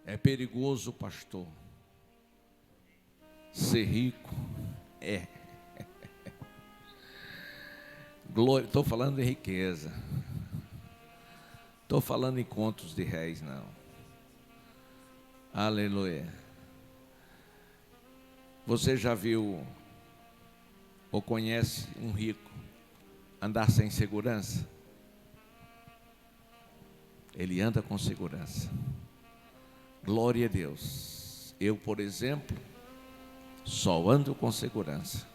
É perigoso, pastor, ser rico. É. Glória, estou falando de riqueza. Estou falando em contos de réis, não. Aleluia. Você já viu ou conhece um rico andar sem segurança? Ele anda com segurança. Glória a Deus. Eu, por exemplo, só ando com segurança,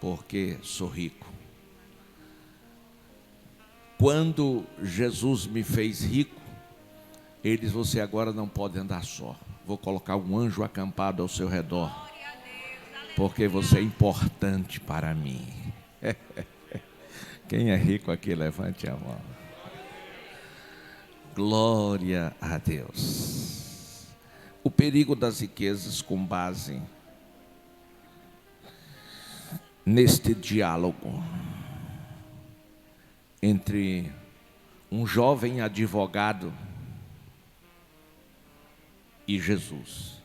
porque sou rico. Quando Jesus me fez rico, ele disse: você agora não pode andar só. Vou colocar um anjo acampado ao seu redor, porque você é importante para mim. Quem é rico aqui, levante a mão. Glória a Deus. O perigo das riquezas com base neste diálogo entre um jovem advogado e Jesus.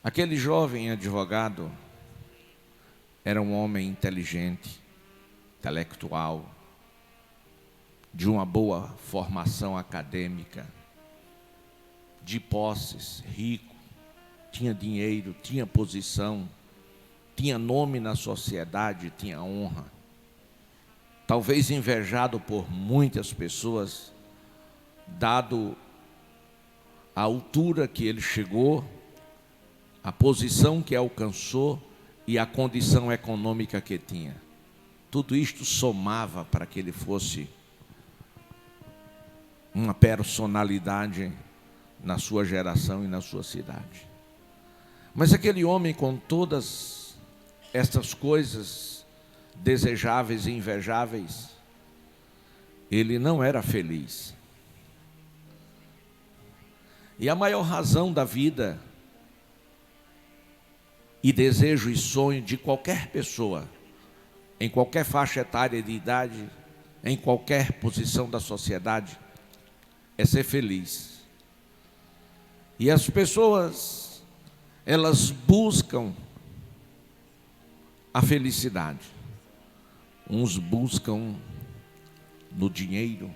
Aquele jovem advogado era um homem inteligente, intelectual, de uma boa formação acadêmica, de posses, rico, tinha dinheiro, tinha posição, tinha nome na sociedade, tinha honra. Talvez invejado por muitas pessoas, dado a altura que ele chegou, a posição que alcançou e a condição econômica que tinha. Tudo isto somava para que ele fosse uma personalidade na sua geração e na sua cidade. Mas aquele homem, com todas estas coisas desejáveis e invejáveis, ele não era feliz. E a maior razão da vida e desejo e sonho de qualquer pessoa, em qualquer faixa etária de idade, em qualquer posição da sociedade, é ser feliz. E as pessoas, elas buscam a felicidade. Uns buscam no dinheiro,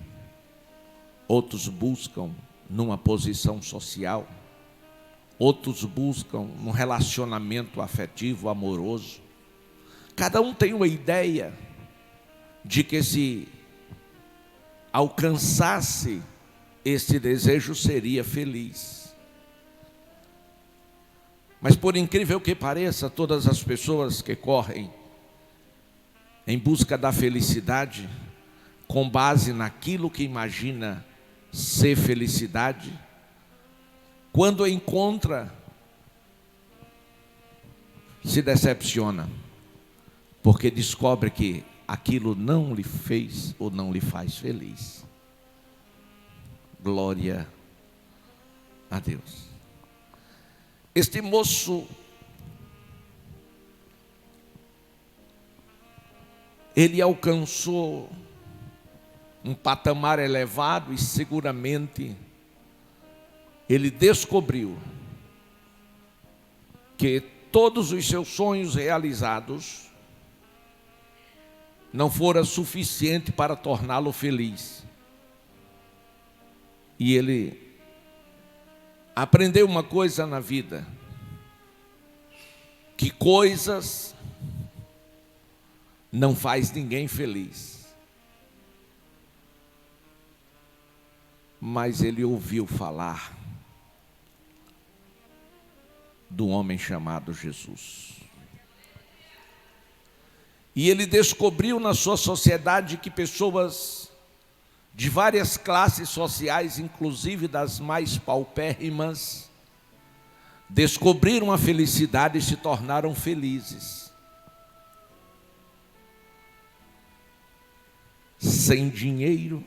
outros buscam numa posição social, outros buscam num relacionamento afetivo, amoroso. Cada um tem uma ideia de que se alcançasse este desejo seria feliz. Mas por incrível que pareça, todas as pessoas que correm em busca da felicidade, com base naquilo que imagina ser felicidade, quando encontra, se decepciona, porque descobre que aquilo não lhe fez ou não lhe faz feliz. Glória a Deus. Este moço, ele alcançou um patamar elevado e seguramente ele descobriu que todos os seus sonhos realizados não foram suficientes para torná-lo feliz. E ele aprendeu uma coisa na vida, que coisas não faz ninguém feliz. Mas ele ouviu falar do homem chamado Jesus. E ele descobriu na sua sociedade que pessoas de várias classes sociais, inclusive das mais paupérrimas, descobriram a felicidade e se tornaram felizes. Sem dinheiro,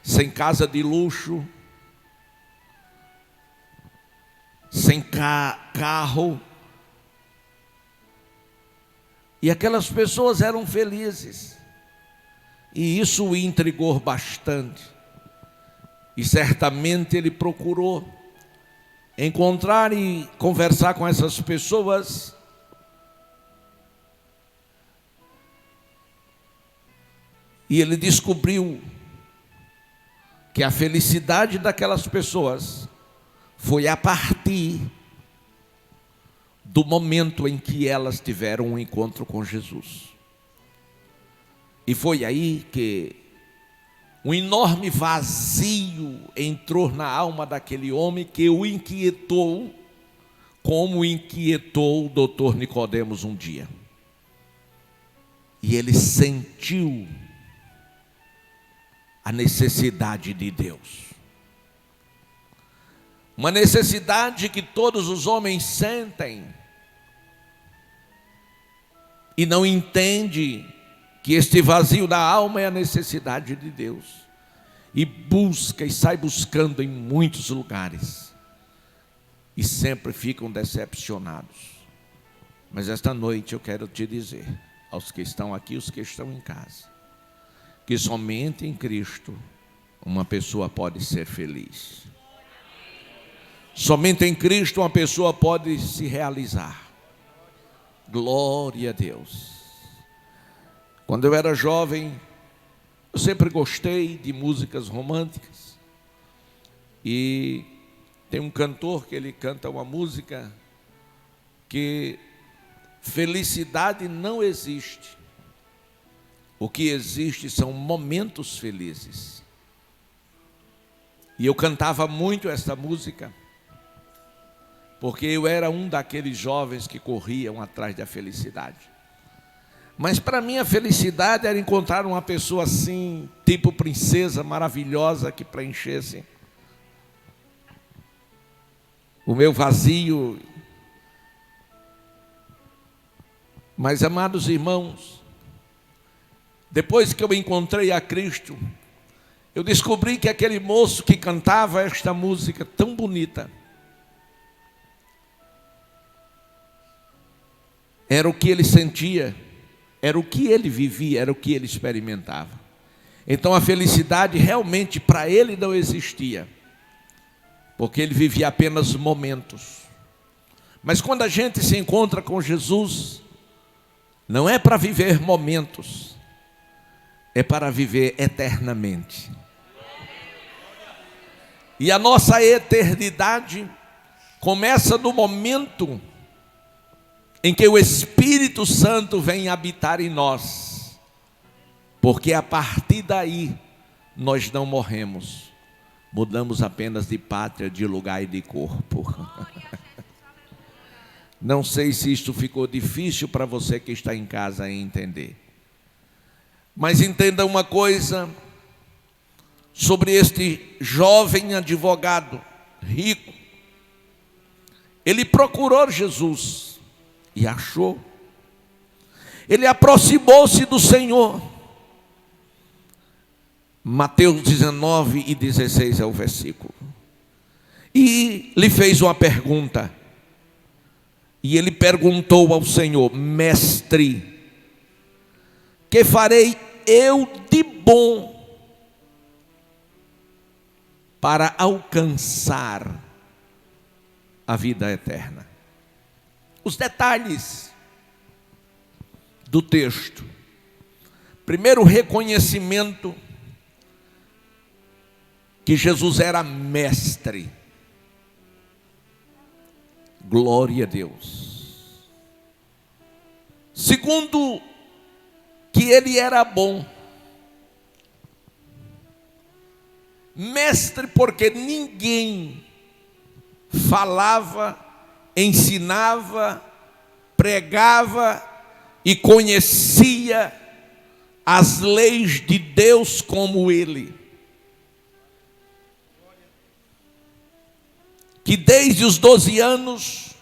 sem casa de luxo, sem carro. E aquelas pessoas eram felizes. E isso o intrigou bastante. E certamente ele procurou encontrar e conversar com essas pessoas. E ele descobriu que a felicidade daquelas pessoas foi a partir do momento em que elas tiveram um encontro com Jesus. E foi aí que um enorme vazio entrou na alma daquele homem, que o inquietou, como inquietou o doutor Nicodemos um dia. E ele sentiu a necessidade de Deus. Uma necessidade que todos os homens sentem e não entendem que este vazio da alma é a necessidade de Deus. E busca e sai buscando em muitos lugares. E sempre ficam decepcionados. Mas esta noite eu quero te dizer, aos que estão aqui, os que estão em casa, que somente em Cristo uma pessoa pode ser feliz. Somente em Cristo uma pessoa pode se realizar. Glória a Deus. Quando eu era jovem, eu sempre gostei de músicas românticas. E tem um cantor que ele canta uma música que felicidade não existe. O que existe são momentos felizes. E eu cantava muito essa música, porque eu era um daqueles jovens que corriam atrás da felicidade. Mas para mim a felicidade era encontrar uma pessoa assim, tipo princesa maravilhosa, que preenchesse o meu vazio. Mas, amados irmãos, depois que eu encontrei a Cristo, eu descobri que aquele moço que cantava esta música tão bonita era o que ele sentia, era o que ele vivia, era o que ele experimentava. Então a felicidade realmente para ele não existia, porque ele vivia apenas momentos. Mas quando a gente se encontra com Jesus, não é para viver momentos, é para viver eternamente. E a nossa eternidade começa no momento em que o Espírito Santo vem habitar em nós, porque a partir daí nós não morremos, mudamos apenas de pátria, de lugar e de corpo. Não sei se isto ficou difícil para você que está em casa entender. Mas entenda uma coisa sobre este jovem advogado rico. Ele procurou Jesus e achou. Ele aproximou-se do Senhor. Mateus 19 e 16 é o versículo. E lhe fez uma pergunta. E ele perguntou ao Senhor: Mestre, que farei eu de bom para alcançar a vida eterna? Os detalhes do texto. Primeiro, o reconhecimento que Jesus era mestre. Glória a Deus. Segundo, que ele era bom. Mestre, porque ninguém falava, ensinava, pregava e conhecia as leis de Deus como ele. Que desde os 12 anos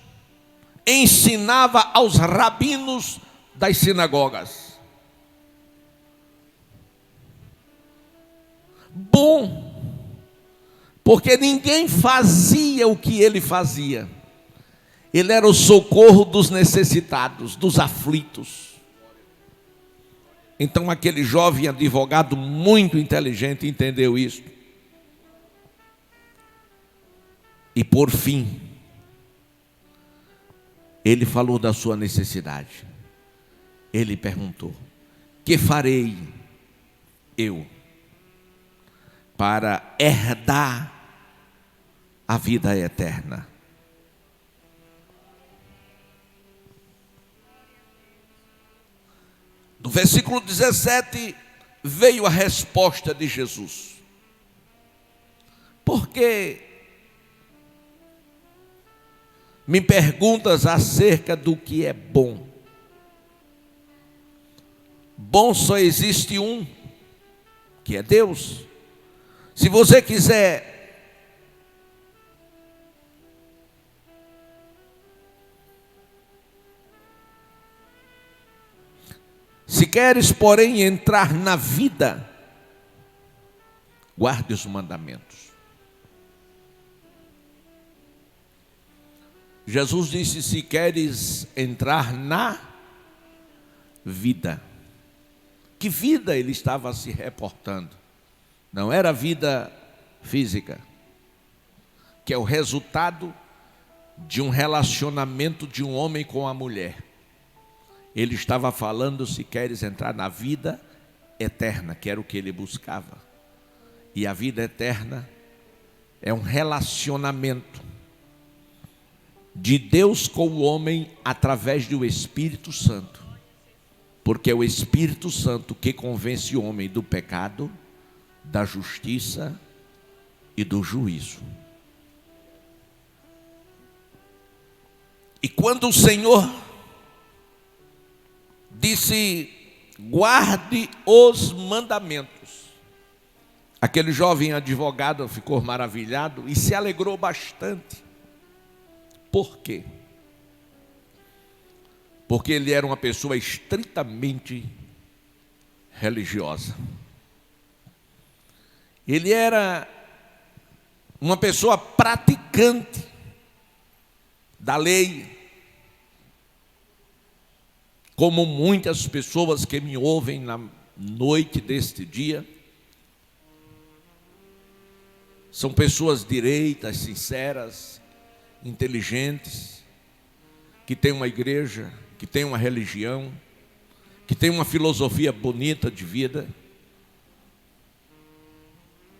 ensinava aos rabinos das sinagogas. Bom, porque ninguém fazia o que ele fazia. Ele era o socorro dos necessitados, dos aflitos. Então aquele jovem advogado muito inteligente entendeu isso. E por fim, ele falou da sua necessidade. Ele perguntou: que farei eu para herdar a vida eterna? No versículo 17 veio a resposta de Jesus. Por que me perguntas acerca do que é bom? Bom só existe um, que é Deus. Se você quiser se queres, porém, entrar na vida, guarde os mandamentos. Jesus disse: se queres entrar na vida. Que vida ele estava se reportando? Não era vida física, que é o resultado de um relacionamento de um homem com a mulher. Ele estava falando: se queres entrar na vida eterna, que era o que ele buscava. E a vida eterna é um relacionamento de Deus com o homem através do Espírito Santo. Porque é o Espírito Santo que convence o homem do pecado, da justiça e do juízo. E quando o Senhor disse: guarde os mandamentos, aquele jovem advogado ficou maravilhado e se alegrou bastante. Por quê? Porque ele era uma pessoa estritamente religiosa. Ele era uma pessoa praticante da lei, como muitas pessoas que me ouvem na noite deste dia. São pessoas direitas, sinceras, inteligentes, que têm uma igreja, que têm uma religião, que têm uma filosofia bonita de vida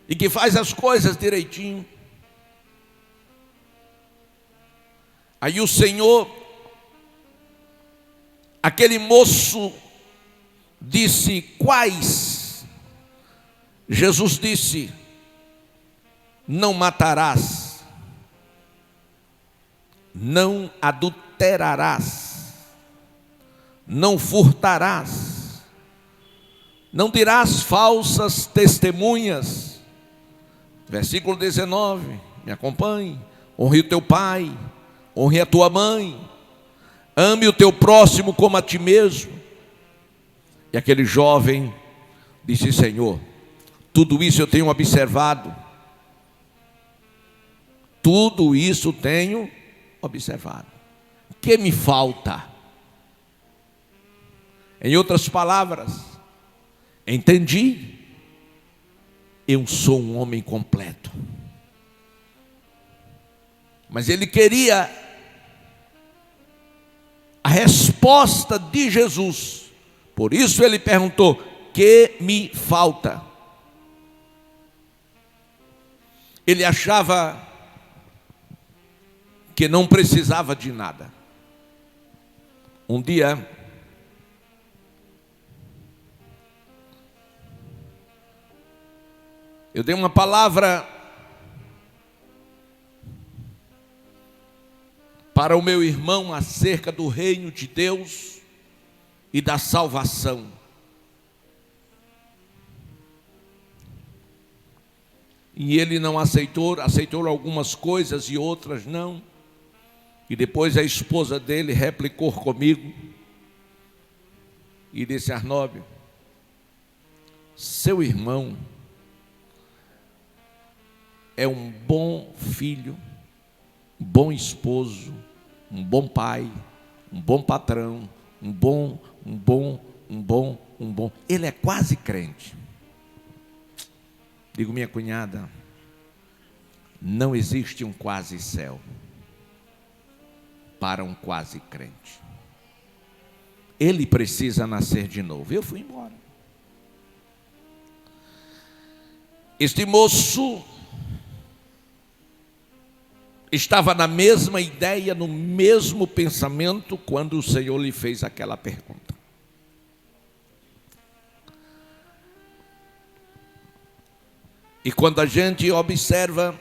e que faz as coisas direitinho. Aí o Senhor, aquele moço disse: quais? Jesus disse: não matarás, não adulterarás, não furtarás, não dirás falsas testemunhas. Versículo 19, me acompanhe. Honre o teu pai, honre a tua mãe, ame o teu próximo como a ti mesmo. E aquele jovem disse: Senhor, tudo isso eu tenho observado. Tudo isso tenho observado. O que me falta? Em outras palavras, entendi. Eu sou um homem completo. Mas ele queria a resposta de Jesus. Por isso ele perguntou: que me falta? Ele achava que não precisava de nada. Um dia, eu dei uma palavra para o meu irmão acerca do reino de Deus e da salvação. E ele não aceitou, aceitou algumas coisas e outras não. E depois a esposa dele replicou comigo e disse: Arnóbio, seu irmão é um bom filho, um bom esposo, um bom pai, um bom patrão, um bom. Ele é quase crente. Digo: minha cunhada, não existe um quase céu para um quase crente. Ele precisa nascer de novo. Eu fui embora. Este moço estava na mesma ideia, no mesmo pensamento, quando o Senhor lhe fez aquela pergunta. E quando a gente observa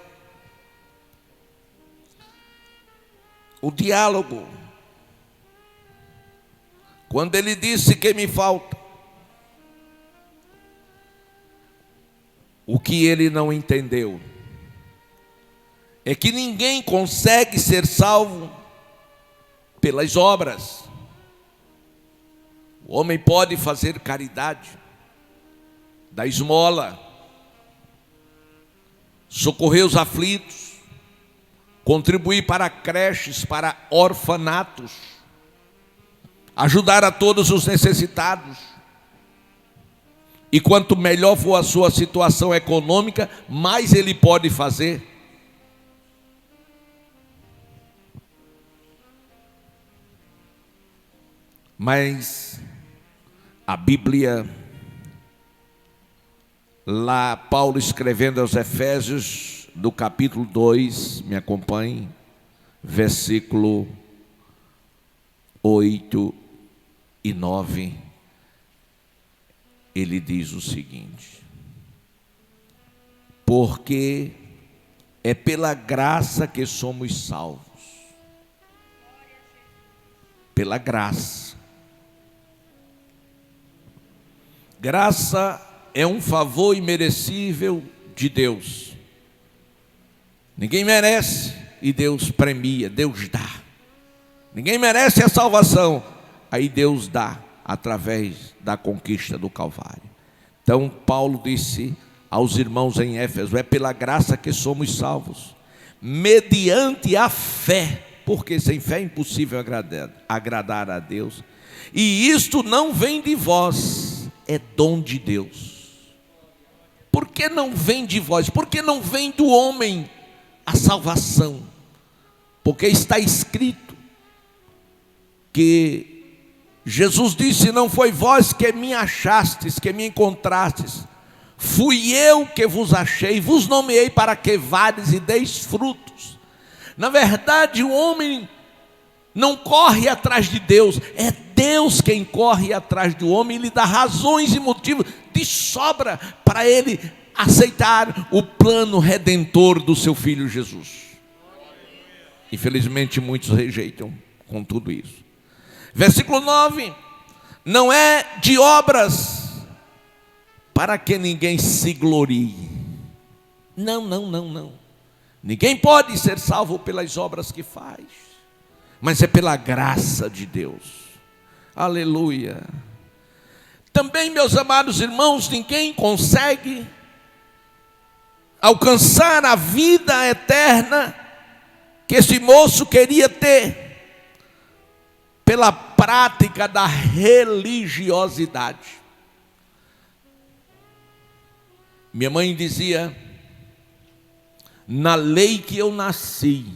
o diálogo, quando ele disse que me falta, o que ele não entendeu é que ninguém consegue ser salvo pelas obras. O homem pode fazer caridade, dar esmola, socorrer os aflitos, contribuir para creches, para orfanatos, ajudar a todos os necessitados. E quanto melhor for a sua situação econômica, mais ele pode fazer. Mas a Bíblia, lá Paulo escrevendo aos Efésios, do capítulo 2, me acompanhe, versículo 8 e 9, ele diz o seguinte: porque é pela graça que somos salvos. Pela graça. Graça é um favor imerecível de Deus. Ninguém merece e Deus premia, Deus dá. Ninguém merece a salvação, aí Deus dá através da conquista do Calvário. Então Paulo disse aos irmãos em Éfeso: é pela graça que somos salvos, mediante a fé, porque sem fé é impossível agradar a Deus. E isto não vem de vós, é dom de Deus. Por que não vem de vós? Por que não vem do homem a salvação? Porque está escrito que Jesus disse: não foi vós que me achastes, que me encontrastes, fui eu que vos achei, vos nomeei para que vades e deis frutos. Na verdade, o homem não corre atrás de Deus, é Deus quem corre atrás do homem e lhe dá razões e motivos de sobra para ele aceitar o plano redentor do seu Filho Jesus. Infelizmente muitos rejeitam com tudo isso. Versículo 9: não é de obras para que ninguém se glorie. Não. Ninguém pode ser salvo pelas obras que faz, mas é pela graça de Deus. Aleluia. Também, meus amados irmãos, ninguém consegue alcançar a vida eterna que esse moço queria ter pela prática da religiosidade. Minha mãe dizia: na lei que eu nasci,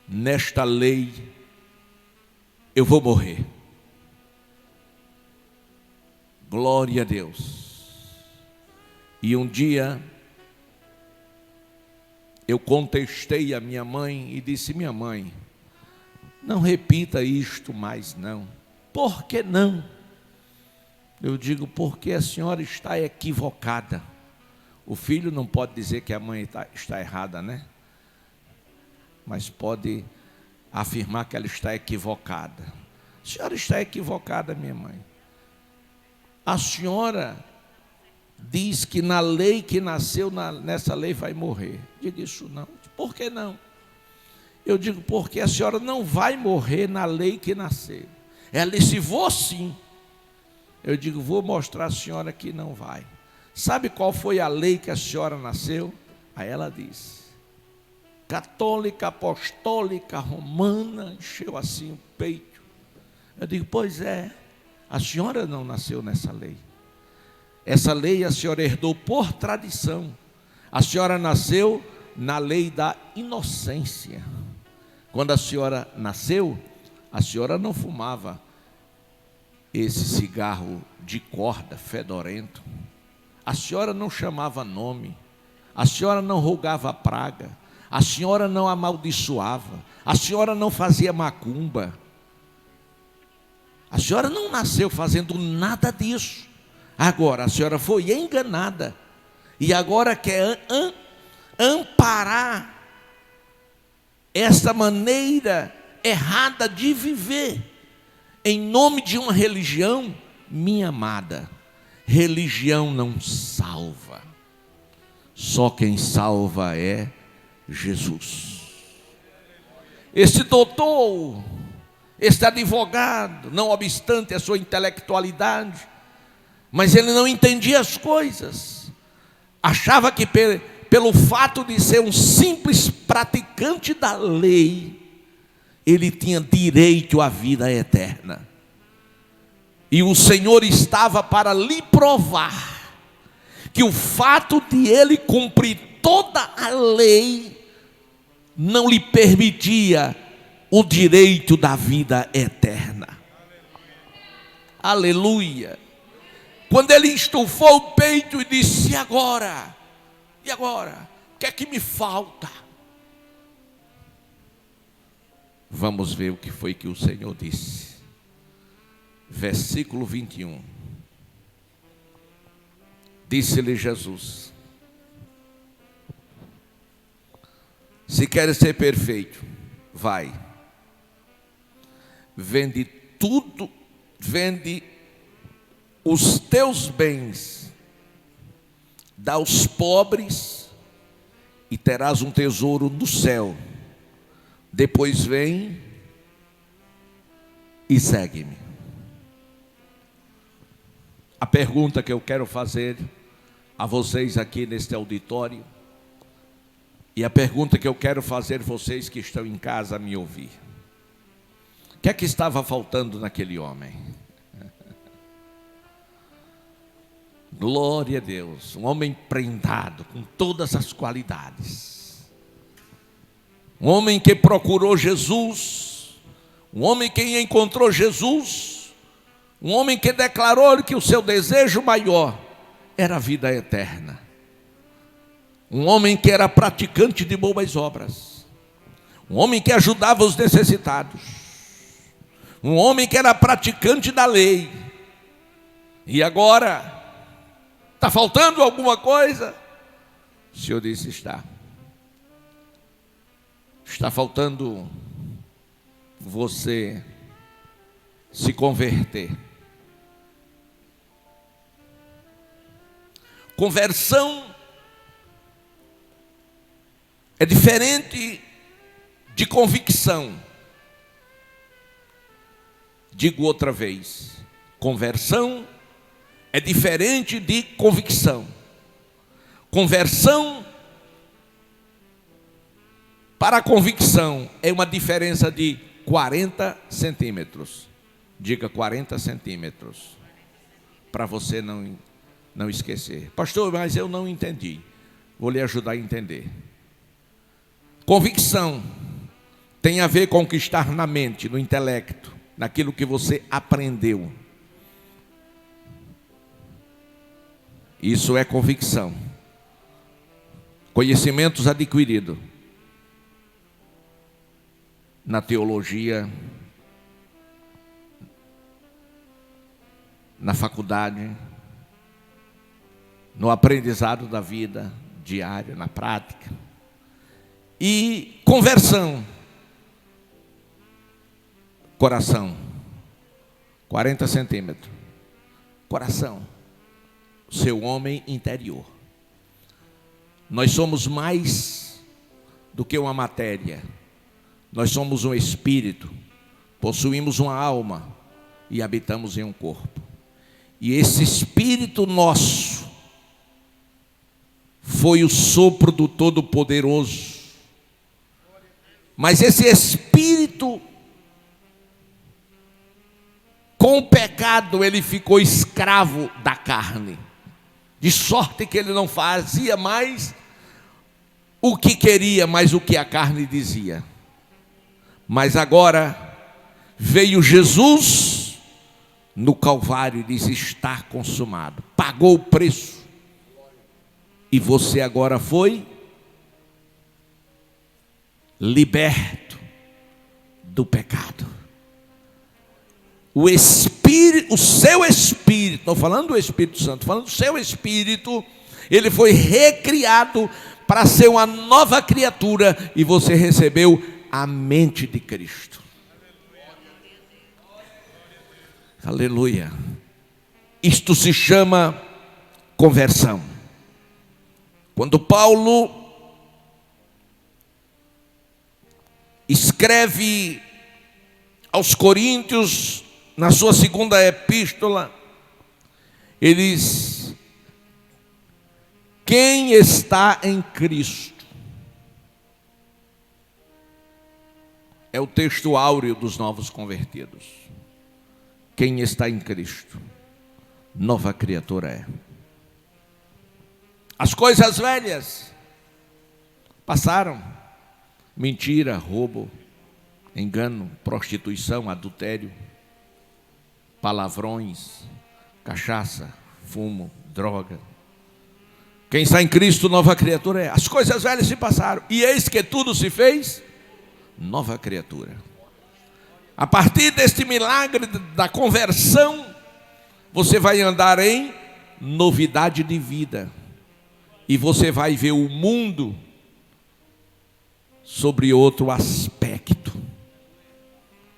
nesta lei eu vou morrer. Glória a Deus. E um dia eu contestei a minha mãe e disse: minha mãe, não repita isto mais não. Por que não? Eu digo: porque a senhora está equivocada. O filho não pode dizer que a mãe está errada, né? Mas pode afirmar que ela está equivocada. A senhora está equivocada, minha mãe. A senhora diz que na lei que nasceu, nessa lei vai morrer. Diga isso não. Por que não? Eu digo: porque a senhora não vai morrer na lei que nasceu. Ela disse: vou sim. Eu digo: vou mostrar à senhora que não vai. Sabe qual foi a lei que a senhora nasceu? Aí ela disse: católica, apostólica, romana. Encheu assim o peito. Eu digo: pois é, a senhora não nasceu nessa lei. Essa lei a senhora herdou por tradição. A senhora nasceu na lei da inocência. Quando a senhora nasceu, a senhora não fumava esse cigarro de corda fedorento. A senhora não chamava nome. A senhora não rogava praga. A senhora não amaldiçoava. A senhora não fazia macumba. A senhora não nasceu fazendo nada disso. Agora, a senhora foi enganada. E agora quer amparar essa maneira errada de viver em nome de uma religião. Minha amada, religião não salva. Só quem salva é Jesus. Esse doutor, esse advogado, não obstante a sua intelectualidade, mas ele não entendia as coisas. Achava que pelo fato de ser um simples praticante da lei, ele tinha direito à vida eterna. E o Senhor estava para lhe provar que o fato de ele cumprir toda a lei não lhe permitia o direito da vida eterna. Aleluia. Quando ele estufou o peito e disse: e agora? E agora? O que é que me falta? Vamos ver o que foi que o Senhor disse. Versículo 21. Disse-lhe Jesus: se queres ser perfeito, vai, vende tudo, vende os teus bens, dá aos pobres e terás um tesouro no céu. Depois vem e segue-me. A pergunta que eu quero fazer a vocês aqui neste auditório, e a pergunta que eu quero fazer a vocês que estão em casa a me ouvir: o que é que estava faltando naquele homem? Glória a Deus, um homem prendado com todas as qualidades, um homem que procurou Jesus, um homem que encontrou Jesus, um homem que declarou que o seu desejo maior era a vida eterna, um homem que era praticante de boas obras, um homem que ajudava os necessitados, um homem que era praticante da lei. E agora, está faltando alguma coisa? O Senhor disse: está faltando você se converter. Conversão é diferente de convicção. Digo outra vez: conversão é diferente de convicção. Conversão para a convicção é uma diferença de 40 centímetros. Diga 40 centímetros, para você não esquecer. Pastor, mas eu não entendi. Vou lhe ajudar a entender. Convicção tem a ver com o que está na mente, no intelecto, naquilo que você aprendeu. Isso é convicção. Conhecimentos adquiridos na teologia, na faculdade, no aprendizado da vida diária, na prática. E conversão, coração, 40 centímetros, coração, seu homem interior. Nós somos mais do que uma matéria, nós somos um espírito, possuímos uma alma e habitamos em um corpo. E esse espírito nosso foi o sopro do Todo-Poderoso. Mas esse espírito, com o pecado, ele ficou escravo da carne, de sorte que ele não fazia mais o que queria, mas o que a carne dizia. Mas agora veio Jesus no Calvário e disse: está consumado. Pagou o preço. E você agora foi liberto do pecado. O Espírito, o seu Espírito, estou falando do Espírito Santo, estou falando do seu Espírito, ele foi recriado para ser uma nova criatura, e você recebeu a mente de Cristo. Aleluia. Isto se chama conversão. Quando Paulo escreve aos Coríntios, na sua segunda epístola, ele diz: quem está em Cristo? É o texto áureo dos novos convertidos. Quem está em Cristo, nova criatura é. As coisas velhas passaram. Mentira, roubo, engano, prostituição, adultério, palavrões, cachaça, fumo, droga. Quem está em Cristo, nova criatura é. As coisas velhas se passaram, e eis que tudo se fez nova criatura. A partir deste milagre da conversão, você vai andar em novidade de vida, e você vai ver o mundo sobre outro aspecto.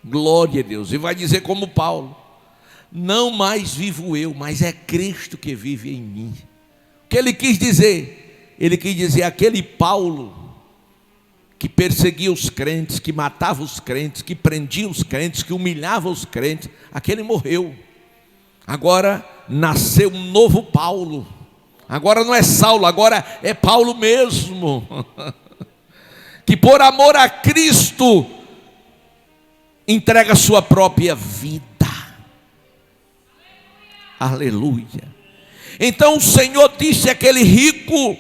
Glória a Deus. E vai dizer como Paulo: não mais vivo eu, mas é Cristo que vive em mim. O que ele quis dizer? Ele quis dizer: aquele Paulo que perseguia os crentes, que matava os crentes, que prendia os crentes, que humilhava os crentes, aquele morreu. Agora nasceu um novo Paulo. Agora não é Saulo, agora é Paulo mesmo. Que por amor a Cristo entrega a sua própria vida. Aleluia. Então o Senhor disse àquele rico: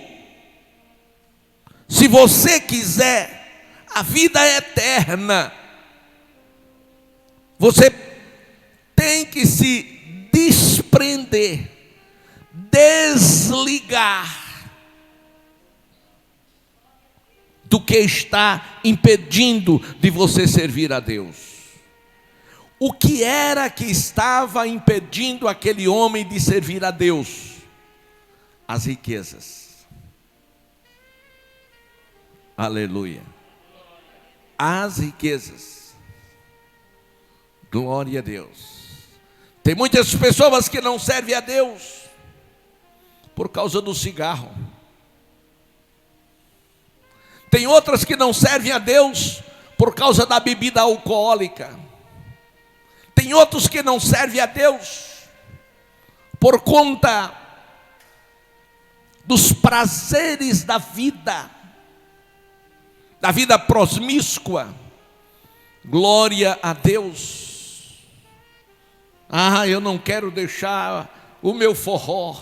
se você quiser a vida eterna, você tem que se desprender, desligar do que está impedindo de você servir a Deus. O que era que estava impedindo aquele homem de servir a Deus? As riquezas. Aleluia. As riquezas. Glória a Deus. Tem muitas pessoas que não servem a Deus por causa do cigarro. Tem outras que não servem a Deus por causa da bebida alcoólica. Tem outros que não servem a Deus por conta dos prazeres da vida promíscua. Glória a Deus. Ah, eu não quero deixar o meu forró.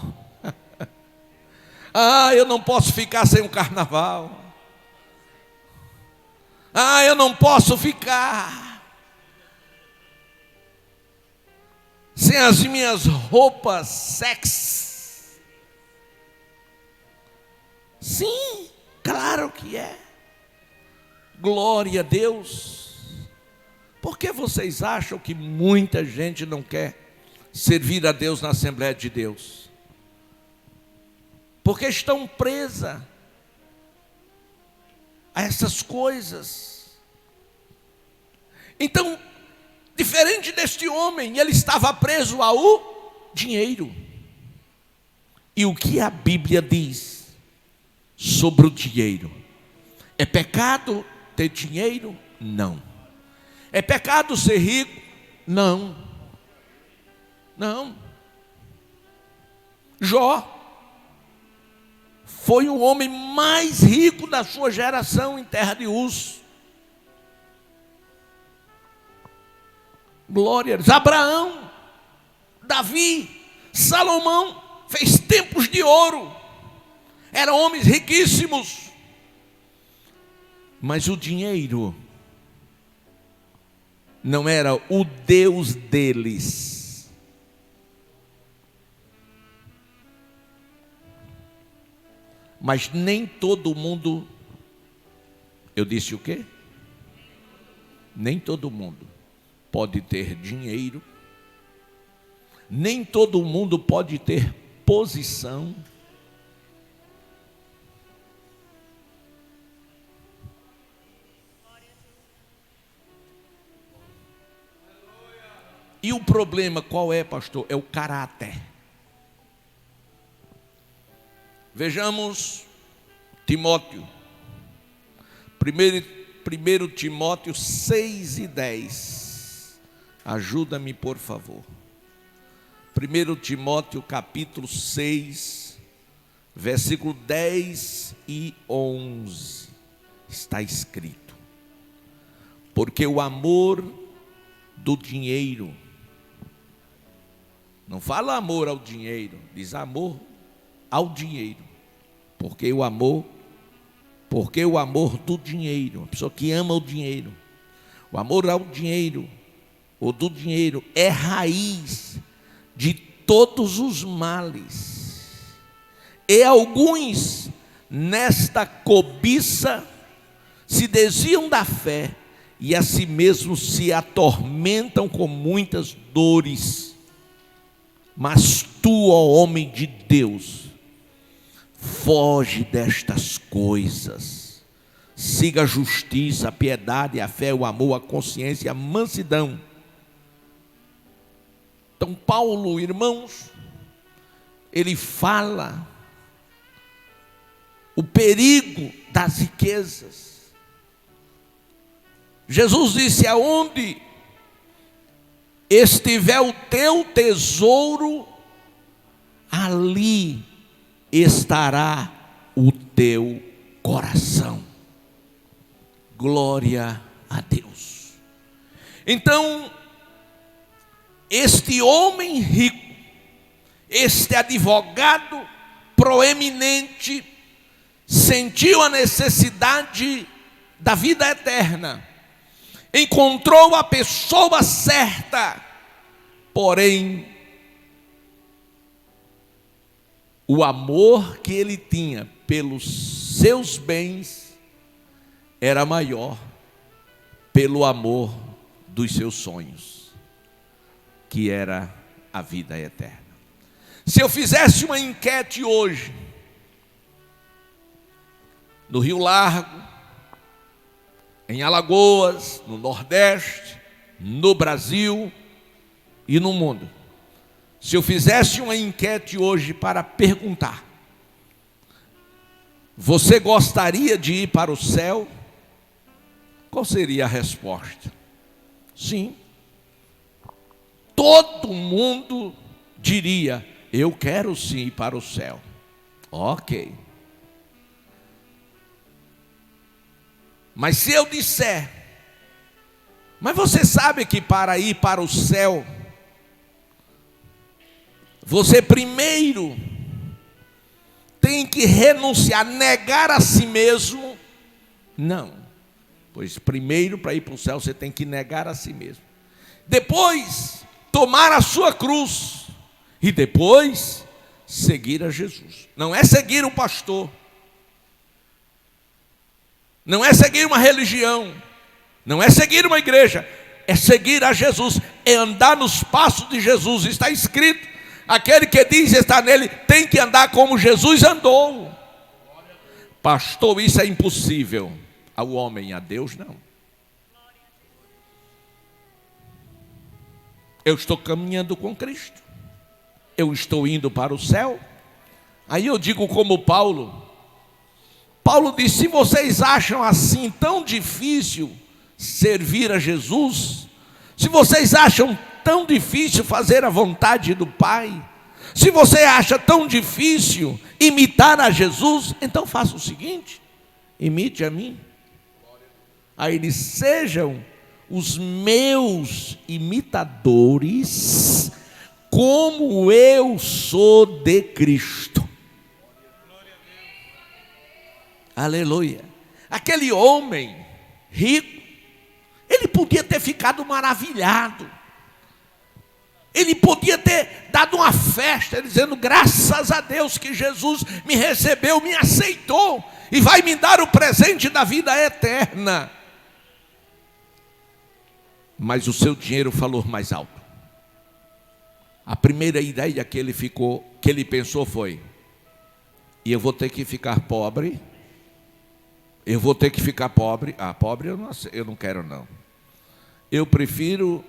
Ah, eu não posso ficar sem o carnaval. Ah, eu não posso ficar sem as minhas roupas sexy. Sim, claro que é. Glória a Deus. Por que vocês acham que muita gente não quer servir a Deus na Assembleia de Deus? Porque estão presas a essas coisas. Então, diferente deste homem, ele estava preso ao dinheiro. E o que a Bíblia diz sobre o dinheiro? É pecado ter dinheiro? Não. É pecado ser rico? Não. Não. Jó foi o homem mais rico da sua geração em terra de Uz. Glória a Deus. Abraão, Davi, Salomão fez templos de ouro. Eram homens riquíssimos. Mas o dinheiro não era o Deus deles. Mas nem todo mundo, eu disse o quê? Nem todo mundo pode ter dinheiro, nem todo mundo pode ter posição. E o problema qual é, pastor? É o caráter. Vejamos Timóteo. 1 Timóteo 6:10. Ajuda-me, por favor. 1 Timóteo capítulo 6, versículo 10 e 11. Está escrito: porque o amor do dinheiro, não fala amor ao dinheiro, diz amor ao dinheiro. Porque o amor do dinheiro, a pessoa que ama o dinheiro, o amor ao dinheiro, ou do dinheiro, é raiz de todos os males. E alguns, nesta cobiça, se desviam da fé e a si mesmos se atormentam com muitas dores. Mas tu, ó homem de Deus, foge destas coisas. Siga a justiça, a piedade, a fé, o amor, a consciência, a mansidão. Então Paulo, irmãos, ele fala o perigo das riquezas. Jesus disse: aonde estiver o teu tesouro, ali estará o teu coração. Glória a Deus. Então, este homem rico, este advogado proeminente, sentiu a necessidade da vida eterna, encontrou a pessoa certa, porém, o amor que ele tinha pelos seus bens era maior pelo amor dos seus sonhos, que era a vida eterna. Se eu fizesse uma enquete hoje, no Rio Largo, em Alagoas, no Nordeste, no Brasil e no mundo, se eu fizesse uma enquete hoje para perguntar: você gostaria de ir para o céu? Qual seria a resposta? Sim. Todo mundo diria: eu quero sim ir para o céu. Ok. Mas se eu disser: mas você sabe que para ir para o céu, você primeiro tem que renunciar, negar a si mesmo? Não. Pois primeiro, para ir para o céu, você tem que negar a si mesmo. Depois, tomar a sua cruz. E depois, seguir a Jesus. Não é seguir um pastor. Não é seguir uma religião. Não é seguir uma igreja. É seguir a Jesus. É andar nos passos de Jesus. Está escrito: aquele que diz estar nele tem que andar como Jesus andou. Pastor, isso é impossível ao homem, a Deus não. Eu estou caminhando com Cristo, eu estou indo para o céu. Aí eu digo como Paulo disse: se vocês acham assim tão difícil servir a Jesus, se vocês acham tão difícil fazer a vontade do Pai, se você acha tão difícil imitar a Jesus, então faça o seguinte: imite a mim. Aí eles: sejam os meus imitadores, como eu sou de Cristo. Aleluia. Aquele homem rico, ele podia ter ficado maravilhado. Ele podia ter dado uma festa, dizendo: graças a Deus que Jesus me recebeu, me aceitou e vai me dar o presente da vida eterna. Mas o seu dinheiro falou mais alto. A primeira ideia que ele pensou foi: e eu vou ter que ficar pobre? Eu vou ter que ficar pobre? Ah, pobre eu não quero não. Eu prefiro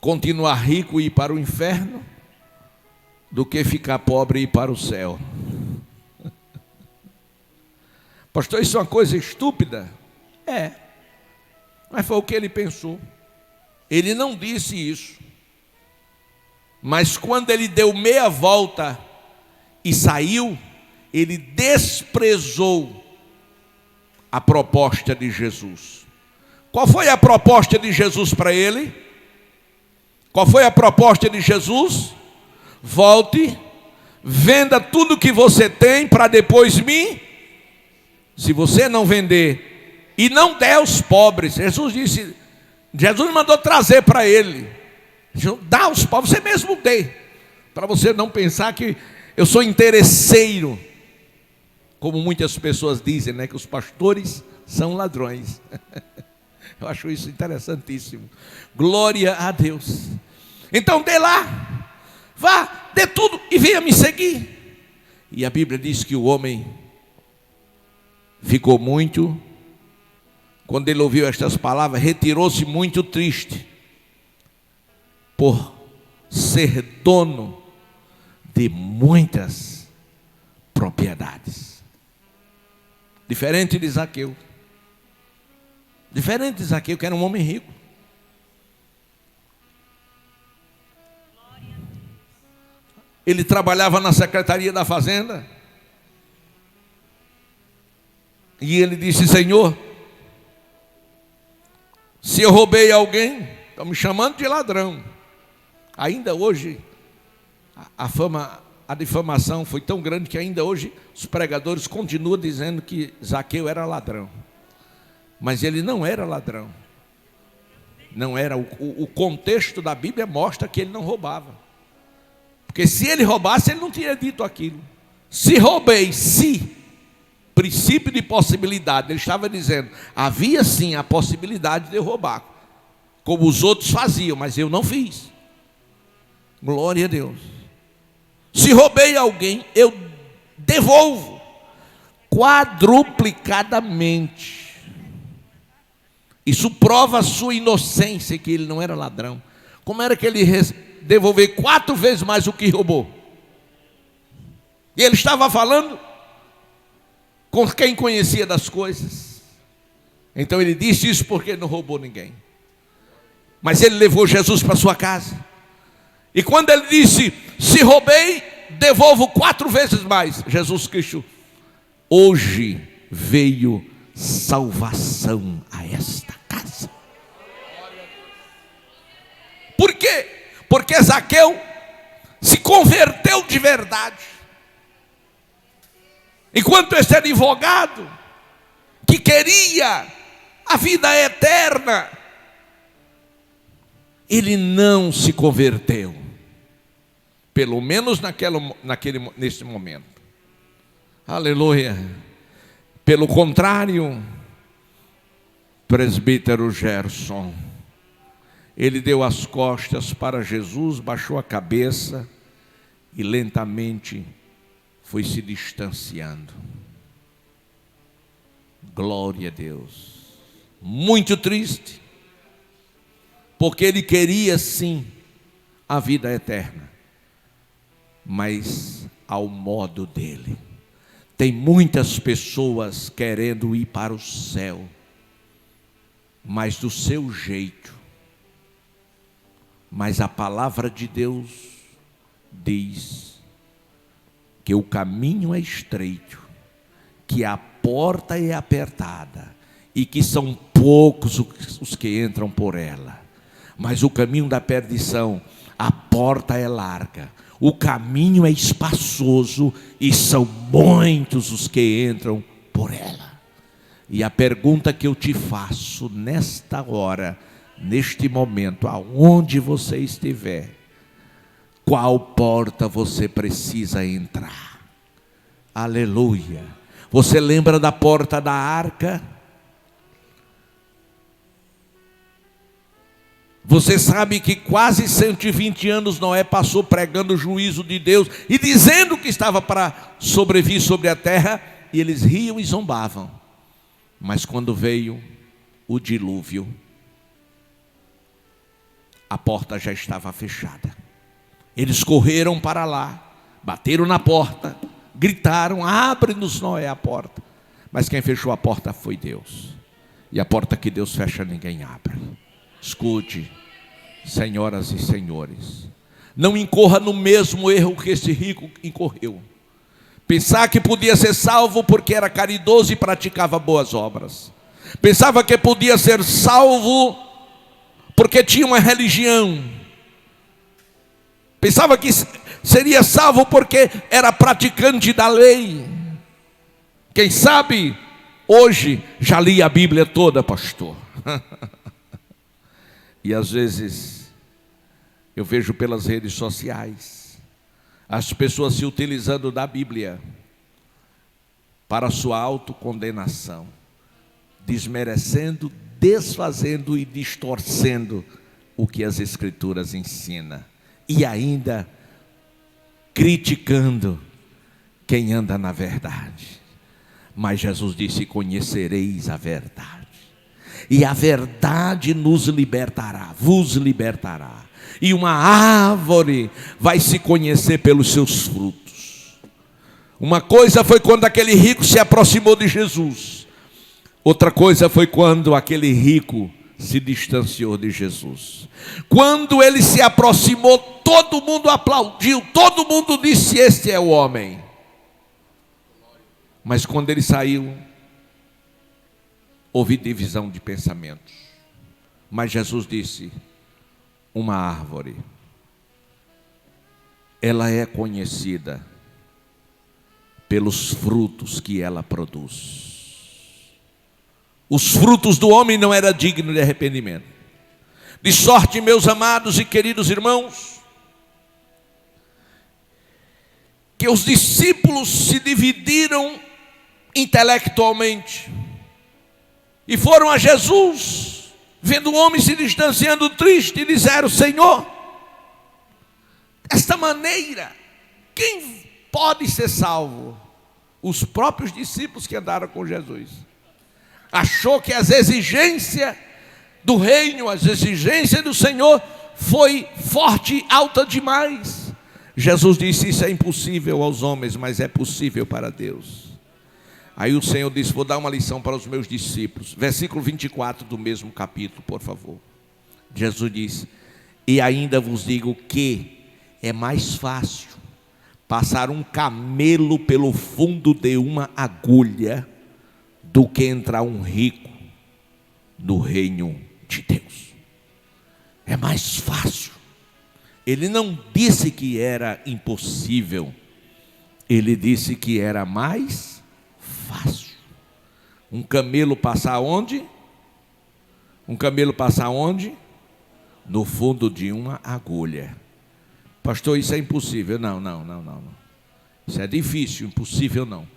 continuar rico e ir para o inferno do que ficar pobre e ir para o céu. Pastor, isso é uma coisa estúpida? É, mas foi o que ele pensou. Ele não disse isso, mas quando ele deu meia volta e saiu, ele desprezou a proposta de Jesus. Qual foi a proposta de Jesus para ele? Qual foi a proposta de Jesus? Volte, venda tudo que você tem para depois me... Se você não vender e não der aos pobres, Jesus mandou trazer para ele. Dá aos pobres, você mesmo dê, para você não pensar que eu sou interesseiro, como muitas pessoas dizem, né, que os pastores são ladrões. Eu acho isso interessantíssimo. Glória a Deus. Então dê lá, vá, dê tudo e venha me seguir. E a Bíblia diz que o homem ficou muito, quando ele ouviu estas palavras, retirou-se muito triste, por ser dono de muitas propriedades. Diferente de Zaqueu. Diferente de Zaqueu, que era um homem rico. Ele trabalhava na Secretaria da Fazenda. E ele disse: Senhor, se eu roubei alguém, estão me chamando de ladrão. Ainda hoje, a difamação foi tão grande que ainda hoje os pregadores continuam dizendo que Zaqueu era ladrão. Mas ele não era ladrão. Não era. O contexto da Bíblia mostra que ele não roubava. Porque se ele roubasse, ele não tinha dito aquilo. Se roubei, se, princípio de possibilidade, ele estava dizendo, havia sim a possibilidade de eu roubar, como os outros faziam, mas eu não fiz. Glória a Deus. Se roubei alguém, eu devolvo quadruplicadamente. Isso prova a sua inocência, que ele não era ladrão. Como era que ele devolveu 4 vezes mais o que roubou? E ele estava falando com quem conhecia das coisas. Então ele disse isso porque não roubou ninguém. Mas ele levou Jesus para sua casa. E quando ele disse, se roubei, devolvo 4 vezes mais. Jesus Cristo, hoje veio salvação a esta casa. Por quê? Porque Zaqueu se converteu de verdade. Enquanto esse advogado que queria a vida eterna, ele não se converteu, pelo menos nesse momento. Aleluia. Pelo contrário, presbítero Gerson, ele deu as costas para Jesus, baixou a cabeça e lentamente foi se distanciando. Glória a Deus. Muito triste, porque ele queria sim a vida eterna, mas ao modo dele. Tem muitas pessoas querendo ir para o céu, mas do seu jeito. Mas a palavra de Deus diz que o caminho é estreito, que a porta é apertada e que são poucos os que entram por ela. Mas o caminho da perdição, a porta é larga, O caminho é espaçoso e são muitos os que entram por ela. E a pergunta que eu te faço nesta hora, neste momento, aonde você estiver, qual porta você precisa entrar? Aleluia. Você lembra da porta da arca? Você sabe que quase 120 anos Noé passou pregando o juízo de Deus e dizendo que estava para sobrevir sobre a terra, e eles riam e zombavam. Mas quando veio o dilúvio, a porta já estava fechada. Eles correram para lá, bateram na porta, gritaram: abre-nos, Noé, a porta. Mas quem fechou a porta foi Deus. E a porta que Deus fecha, ninguém abre. Escute, senhoras e senhores, não incorra no mesmo erro que esse rico incorreu. Pensar que podia ser salvo porque era caridoso e praticava boas obras. Pensava que podia ser salvo porque tinha uma religião. Pensava que seria salvo porque era praticante da lei. Quem sabe hoje já li a Bíblia toda, pastor. E às vezes eu vejo pelas redes sociais as pessoas se utilizando da Bíblia para a sua autocondenação, desmerecendo, desfazendo e distorcendo o que as Escrituras ensinam, e ainda criticando quem anda na verdade. Mas Jesus disse: conhecereis a verdade, e a verdade nos libertará, vos libertará. E uma árvore vai se conhecer pelos seus frutos. Uma coisa foi quando aquele rico se aproximou de Jesus. Outra coisa foi quando aquele rico se distanciou de Jesus. Quando ele se aproximou, todo mundo aplaudiu, todo mundo disse: este é o homem. Mas quando ele saiu, houve divisão de pensamentos. Mas Jesus disse: uma árvore, ela é conhecida pelos frutos que ela produz. Os frutos do homem não eram dignos de arrependimento. De sorte, meus amados e queridos irmãos, que os discípulos se dividiram intelectualmente e foram a Jesus, vendo o homem se distanciando triste, e disseram: Senhor, desta maneira, quem pode ser salvo? Os próprios discípulos que andaram com Jesus. Achou que as exigências do reino, as exigências do Senhor foi forte e alta demais. Jesus disse: isso é impossível aos homens, mas é possível para Deus. Aí o Senhor disse: vou dar uma lição para os meus discípulos. Versículo 24 do mesmo capítulo, por favor. Jesus disse: e ainda vos digo que é mais fácil passar um camelo pelo fundo de uma agulha do que entrar um rico no reino de Deus. É mais fácil. Ele não disse que era impossível, ele disse que era mais fácil. Um camelo passar onde? Um camelo passar onde? No fundo de uma agulha. Pastor, isso é impossível. Não. Isso é difícil, impossível não.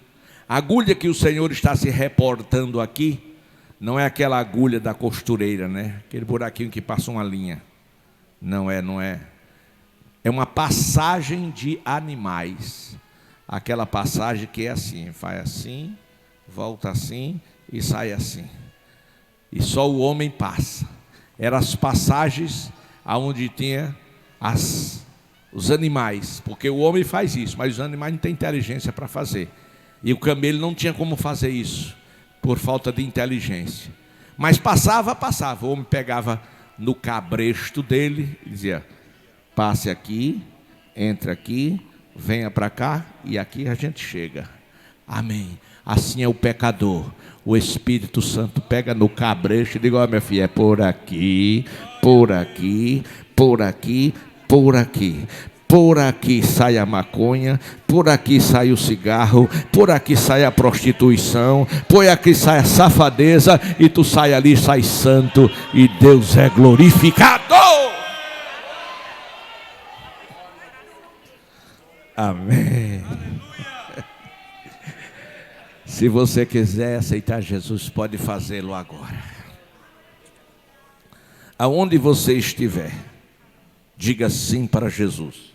A agulha que o Senhor está se reportando aqui não é aquela agulha da costureira, né? Aquele buraquinho que passa uma linha. Não é. É uma passagem de animais. Aquela passagem que é assim, faz assim, volta assim e sai assim. E só o homem passa. Eram as passagens aonde tinha os animais, porque o homem faz isso, mas os animais não têm inteligência para fazer. E o camelo não tinha como fazer isso, por falta de inteligência. Mas passava. O homem pegava no cabresto dele e dizia: passe aqui, entre aqui, venha para cá e aqui a gente chega. Amém. Assim é o pecador. O Espírito Santo pega no cabresto e diz: ó, meu filho, é por aqui, por aqui, por aqui, por aqui. por aqui sai a maconha, por aqui sai o cigarro, por aqui sai a prostituição, por aqui sai a safadeza, e tu sai ali, sai santo, e Deus é glorificado. Amém. Se você quiser aceitar Jesus, pode fazê-lo agora. Aonde você estiver, diga sim para Jesus.